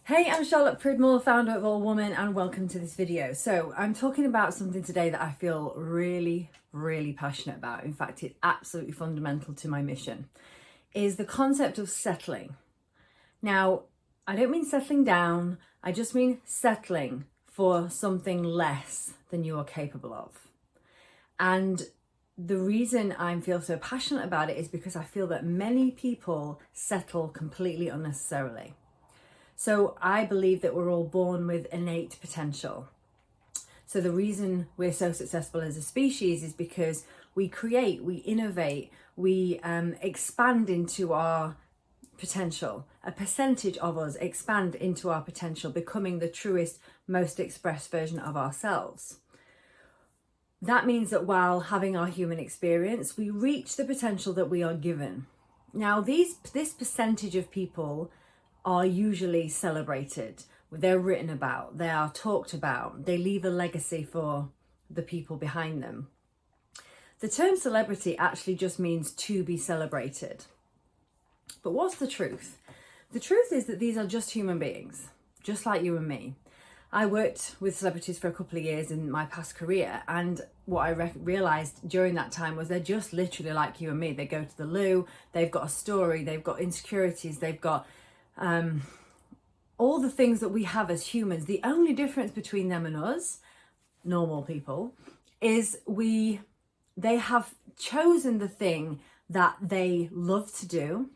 Hey, I'm Charlotte Pridmore, founder of All Woman, and welcome to this video. So I'm talking about something today that I feel really passionate about. In fact, it's absolutely fundamental to my mission, is the concept of settling. Now, I don't mean settling down, I just mean settling for something less than you are capable of. And the reason I feel so passionate about it is because I feel that many people settle completely unnecessarily. So I believe that we're all born with innate potential. So the reason we're so successful as a species is because we create, we innovate, we expand into our potential. A percentage of us expand into our potential, becoming the truest, most expressed version of ourselves. That means that while having our human experience, we reach the potential that we are given. Now, this percentage of people are usually celebrated. They're written about, they are talked about, they leave a legacy for the people behind them. The term celebrity actually just means to be celebrated. But what's the truth? The truth is that these are just human beings, just like you and me. I worked with celebrities for a couple of years in my past career, and what I realised during that time was they're just literally like you and me. They go to the loo, they've got a story, they've got insecurities, they've got all the things that we have as humans. The only difference between them and us, normal people, is they have chosen the thing that they love to do.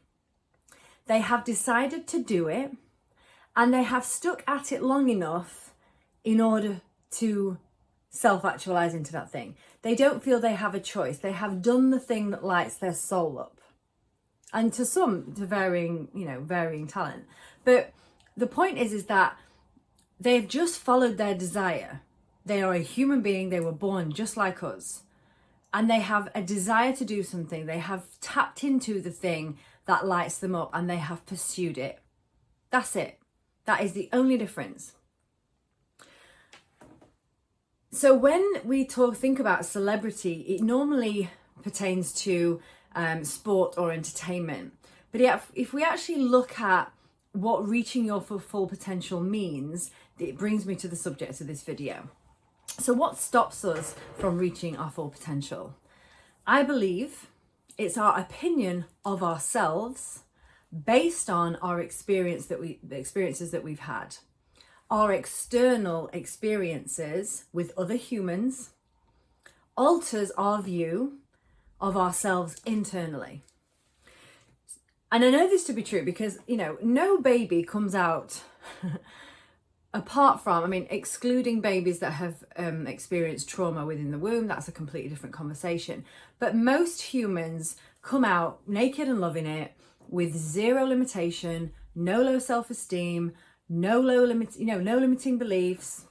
They have decided to do it, and they have stuck at it long enough in order to self-actualize into that thing. They don't feel they have a choice. They have done the thing that lights their soul up. And to some, to varying talent. But the point is that they've just followed their desire. They are a human being. They were born just like us. And they have a desire to do something. They have tapped into the thing that lights them up, and they have pursued it. That's it. That is the only difference. So when we think about celebrity, it normally pertains to sport or entertainment. But if we actually look at what reaching your full potential means, it brings me to the subject of this video. So what stops us from reaching our full potential? I believe it's our opinion of ourselves based on the experiences that we've had. Our external experiences with other humans alters our view of ourselves internally. And I know this to be true because, no baby comes out apart from, excluding babies that have experienced trauma within the womb. That's a completely different conversation. But most humans come out naked and loving it with zero limitation, no low self-esteem, no limiting beliefs.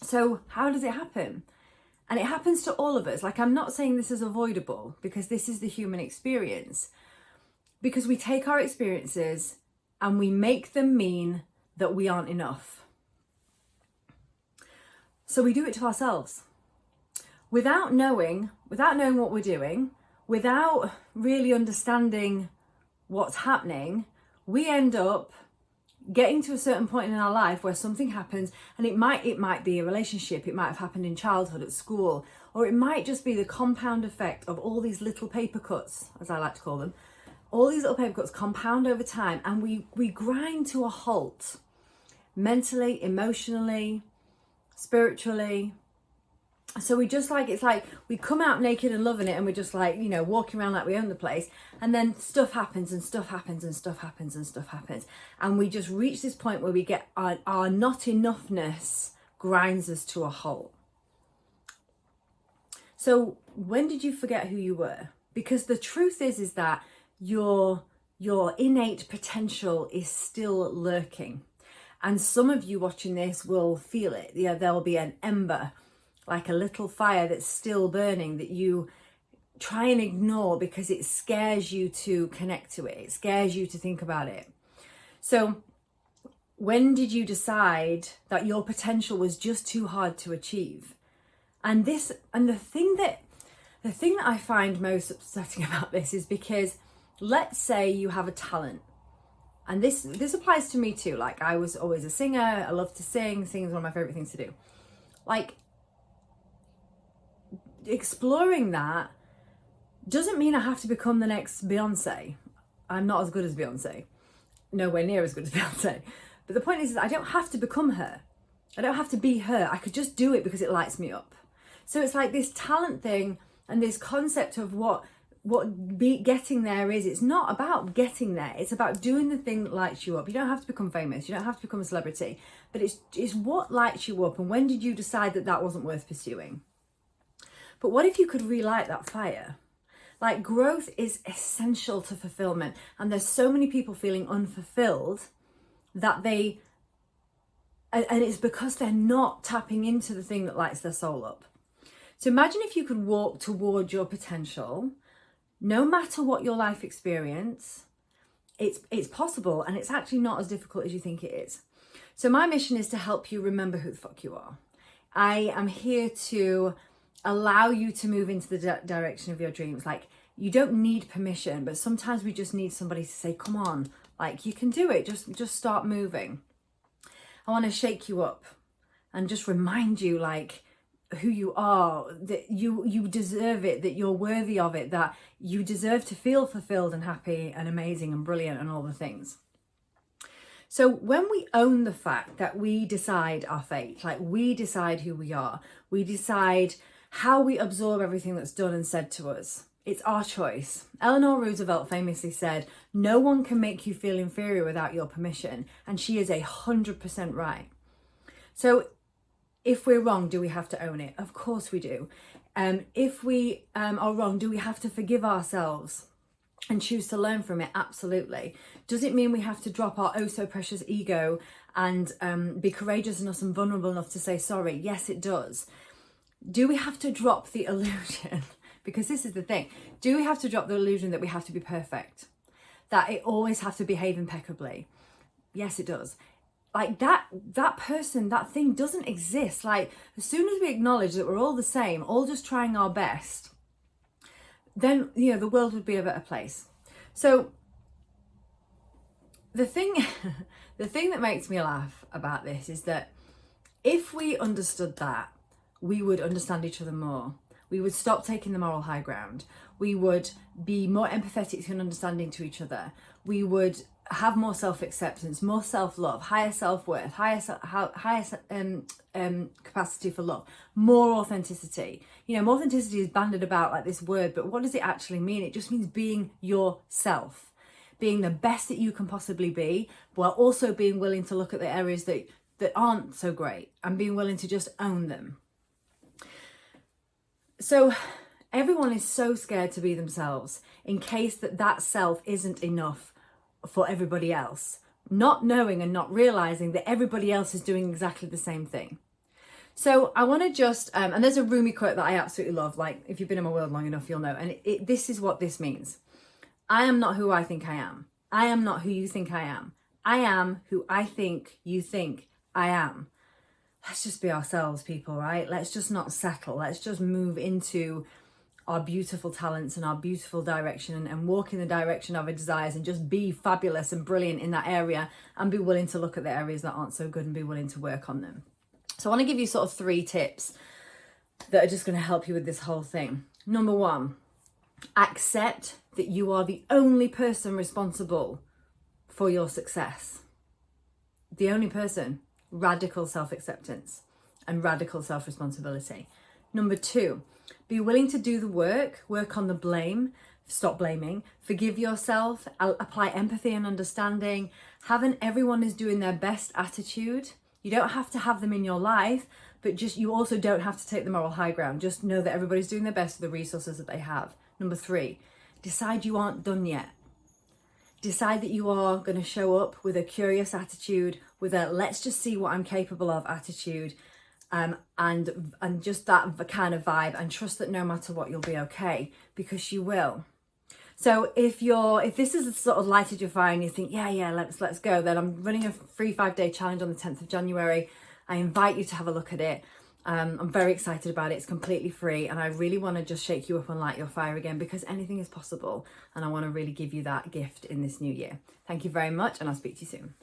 So how does it happen? And it happens to all of us. I'm not saying this is avoidable, because this is the human experience. Because we take our experiences and we make them mean that we aren't enough. So we do it to ourselves. Without knowing what we're doing, without really understanding what's happening, we end up getting to a certain point in our life where something happens, and it might be a relationship, it might have happened in childhood at school, or it might just be the compound effect of all these little paper cuts, as I like to call them. All these little paper cuts compound over time, and we grind to a halt, mentally, emotionally, spiritually. So we just it's like we come out naked and loving it, and we're just walking around like we own the place, and then stuff happens and stuff happens and stuff happens and stuff happens, and we just reach this point where we get our not enoughness grinds us to a halt. So when did you forget who you were? Because the truth is that your innate potential is still lurking, and some of you watching this will feel it. There'll be an ember, like a little fire that's still burning, that you try and ignore because it scares you to connect to it. It scares you to think about it. So when did you decide that your potential was just too hard to achieve? And the thing that I find most upsetting about this is because let's say you have a talent And this applies to me too. Like, I was always a singer. I love to sing. Singing is one of my favorite things to do. Like, exploring that doesn't mean I have to become the next Beyonce. I'm not as good as Beyonce. Nowhere near as good as Beyonce. But the point is I don't have to become her. I don't have to be her. I could just do it because it lights me up. So it's like this talent thing and this concept of what getting there is. It's not about getting there. It's about doing the thing that lights you up. You don't have to become famous. You don't have to become a celebrity. But it's what lights you up. And when did you decide that that wasn't worth pursuing? But what if you could relight that fire? Like, growth is essential to fulfillment. And there's so many people feeling unfulfilled that and it's because they're not tapping into the thing that lights their soul up. So imagine if you could walk toward your potential, no matter what your life experience. It's possible, and it's actually not as difficult as you think it is. So my mission is to help you remember who the fuck you are. I am here to allow you to move into the direction of your dreams. Like, you don't need permission, but sometimes we just need somebody to say, come on, like, you can do it. Just start moving. I want to shake you up and just remind you, like, who you are, that you deserve it, that you're worthy of it, that you deserve to feel fulfilled and happy and amazing and brilliant and all the things. So when we own the fact that we decide our fate, like, we decide who we are, we decide how we absorb everything that's done and said to us. It's our choice. Eleanor Roosevelt famously said, no one can make you feel inferior without your permission. And she is 100% right. So if we're wrong, do we have to own it? Of course we do. If we are wrong, do we have to forgive ourselves and choose to learn from it? Absolutely. Does it mean we have to drop our oh so precious ego and be courageous enough and vulnerable enough to say sorry? Yes, it does. Do we have to drop the illusion? Because this is the thing. Do we have to drop the illusion that we have to be perfect? That it always has to behave impeccably? Yes, it does. Like, that person, that thing doesn't exist. Like, as soon as we acknowledge that we're all the same, all just trying our best, then, you know, the world would be a better place. So the thing that makes me laugh about this is that if we understood that, we would understand each other more. We would stop taking the moral high ground. We would be more empathetic and understanding to each other. We would have more self-acceptance, more self-love, higher self-worth, higher capacity for love, more authenticity. You know, more authenticity is bandied about like this word, but what does it actually mean? It just means being yourself, being the best that you can possibly be, while also being willing to look at the areas that aren't so great and being willing to just own them. So everyone is so scared to be themselves in case that self isn't enough for everybody else, not knowing and not realizing that everybody else is doing exactly the same thing. So I want to just, and there's a Rumi quote that I absolutely love, like, if you've been in my world long enough, you'll know. And this is what this means. I am not who I think I am. I am not who you think I am. I am who I think you think I am. Let's just be ourselves, people, right? Let's just not settle. Let's just move into our beautiful talents and our beautiful direction and walk in the direction of our desires and just be fabulous and brilliant in that area and be willing to look at the areas that aren't so good and be willing to work on them. So I want to give you sort of 3 tips that are just going to help you with this whole thing. Number 1, accept that you are the only person responsible for your success. The only person. Radical self-acceptance and radical self-responsibility. Number 2, be willing to do the work on the blame, stop blaming, forgive yourself, apply empathy and understanding, have an everyone is doing their best attitude. You don't have to have them in your life, but just you also don't have to take the moral high ground. Just know that everybody's doing their best with the resources that they have. Number 3, decide you aren't done yet. Decide that you are going to show up with a curious attitude, with a let's just see what I'm capable of attitude, and just that kind of vibe, and trust that no matter what, you'll be okay, because you will. So if this is sort of lighted your fire and you think, yeah, let's go, then I'm running a free 5-day challenge on the 10th of January. I invite you to have a look at it. I'm very excited about it. It's completely free, and I really want to just shake you up and light your fire again, because anything is possible, and I want to really give you that gift in this new year. Thank you very much, and I'll speak to you soon.